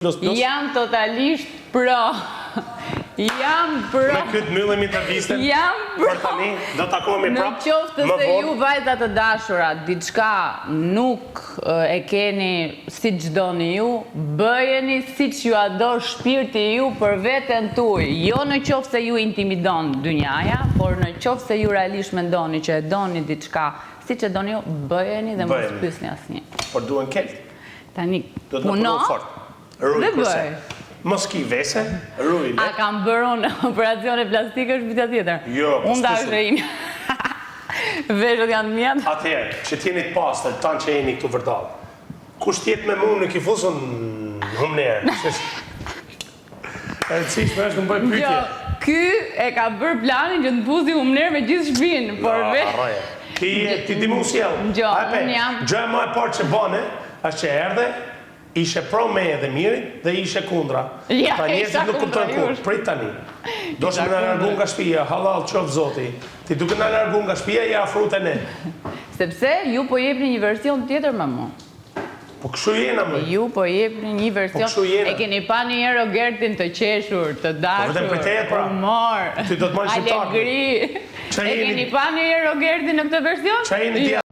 Jam totalisht pro. Jam pro. Me këtë mbyllemi intervistën. Jam pro. Për tani do takohemi prapë. Në qoftë se ju vajza të dashura diçka nuk e keni siç doni ju, bëjeni siç ju a do shpirti ju për veten tuaj. Jo në qoftë se ju intimidon dynjaja, por në qoftë se ju realisht mendoni që e doni diçka siç e doni ju, bëjeni dhe mos pyesni asnjë. Por duhen kelt. Tani Do të puno fort. Dhe bëj. Mos ki vese, ruj. A kam bërë unë operacione plastike është pita tjetër? Jo, unë da është e imi. Veshët janë mjetë. Atëherë, që t'jeni të pastër, tanë që jeni këtu vërdalë. Kush t'jetë me mu në kifusën humnerë? E cishme është në bëj pytje. Jo, ky e ka bërë planin që të buzi humnerë me gjithë shpinë, por arraje. Ti di mu sjellë. Jo, unë jam. Gjë e më e parë që bane, është që erdhe, ishe pro me dhe mirit dhe ishe kundra. Ja, ta njerëzit nuk kuptojnë kur. Prit tani. Do shme në largu nga shpia, halal qoftë zoti. Ti duke në largu nga shpia, ja afrut e ne. Sepse ju po jepni një version tjetër me mu. Po kështu jena me. Ju po jepni një version. E keni pa një herë Gertin të qeshur, të dashur, humor, Ti do të marrë shqiptarë. alegri. E keni pa një herë Gertin në këtë version?